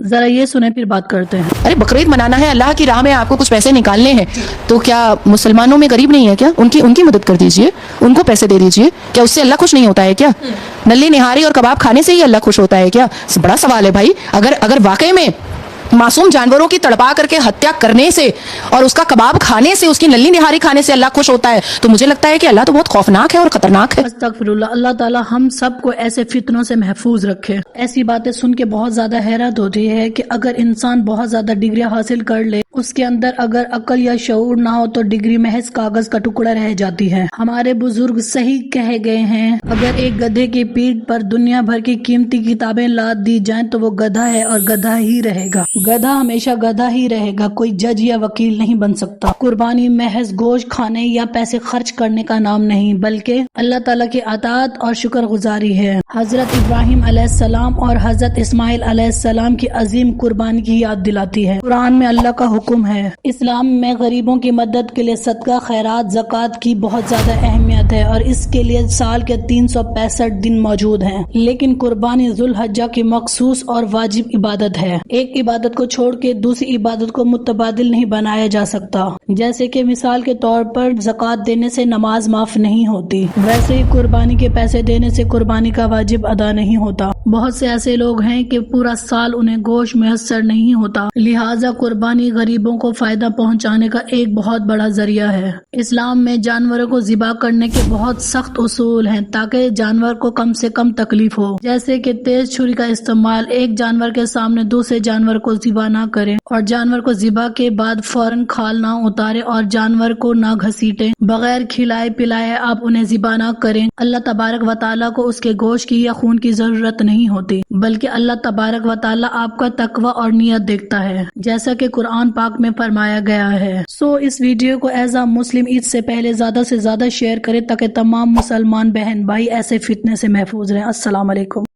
ذرا یہ سنیں پھر بات کرتے ہیں. ارے بقرعید منانا ہے، اللہ کی راہ میں آپ کو کچھ پیسے نکالنے ہیں، تو کیا مسلمانوں میں غریب نہیں ہے کیا؟ ان کی مدد کر دیجئے، ان کو پیسے دے دیجئے. کیا اس سے اللہ خوش نہیں ہوتا ہے کیا؟ نلی نہاری اور کباب کھانے سے ہی اللہ خوش ہوتا ہے کیا؟ بڑا سوال ہے بھائی. اگر واقعی میں معصوم جانوروں کی تڑپا کر کے ہتیا کرنے سے اور اس کا کباب کھانے سے، اس کی نلی نہاری کھانے سے اللہ خوش ہوتا ہے، تو مجھے لگتا ہے کہ اللہ تو بہت خوفناک ہے اور خطرناک ہے. استغفر اللہ. اللہ تعالی ہم سب کو ایسے فتنوں سے محفوظ رکھے. ایسی باتیں سن کے بہت زیادہ حیرت ہوتی ہے کہ اگر انسان بہت زیادہ ڈگریاں حاصل کر لے، اس کے اندر اگر عقل یا شعور نہ ہو تو ڈگری محض کاغذ کا ٹکڑا رہ جاتی ہے. ہمارے بزرگ صحیح کہے گئے ہیں، اگر ایک گدھے کی پیٹھ پر دنیا بھر کی قیمتی کتابیں لاد دی جائیں تو وہ گدھا ہے اور گدھا ہی رہے گا. گدھا ہمیشہ گدھا ہی رہے گا، کوئی جج یا وکیل نہیں بن سکتا. قربانی محض گوشت کھانے یا پیسے خرچ کرنے کا نام نہیں، بلکہ اللہ تعالیٰ کی اطاعت اور شکر گزاری ہے. حضرت ابراہیم علیہ السلام اور حضرت اسماعیل علیہ السلام کی عظیم قربانی کی یاد دلاتی ہے. قرآن میں اللہ کا حکم ہے. اسلام میں غریبوں کی مدد کے لیے صدقہ، خیرات، زکوٰۃ کی بہت زیادہ اہمیت ہے اور اس کے لیے سال کے 365 دن موجود ہیں. لیکن قربانی ذو الحجہ کی مخصوص اور واجب عبادت ہے. ایک عبادت کو چھوڑ کے دوسری عبادت کو متبادل نہیں بنایا جا سکتا. جیسے کہ مثال کے طور پر زکوٰۃ دینے سے نماز معاف نہیں ہوتی، ویسے ہی قربانی کے پیسے دینے سے قربانی کا واجب ادا نہیں ہوتا. بہت سے ایسے لوگ ہیں کہ پورا سال انہیں گوشت میسر نہیں ہوتا، لہٰذا قربانی غریبوں کو فائدہ پہنچانے کا ایک بہت بڑا ذریعہ ہے. اسلام میں جانوروں کو ذبح کرنے کے بہت سخت اصول ہیں تاکہ جانور کو کم سے کم تکلیف ہو، جیسے کہ تیز چھری کا استعمال، ایک جانور کے سامنے دوسرے جانور کو ذبح نہ کریں اور جانور کو ذبح کے بعد فوراً کھال نہ اتارے اور جانور کو نہ گھسیٹیں. بغیر کھلائے پلائے آپ انہیں ذبح نہ کریں. اللہ تبارک و تعالیٰ کو اس کے گوشت کی یا خون کی ضرورت نہیں ہوتی، بلکہ اللہ تبارک و تعالیٰ آپ کا تقوی اور نیت دیکھتا ہے، جیسا کہ قرآن پاک میں فرمایا گیا ہے. اس ویڈیو کو ایز اے مسلم عید سے پہلے زیادہ سے زیادہ شیئر کریں تاکہ تمام مسلمان بہن بھائی ایسے فتنے سے محفوظ رہیں. السلام علیکم.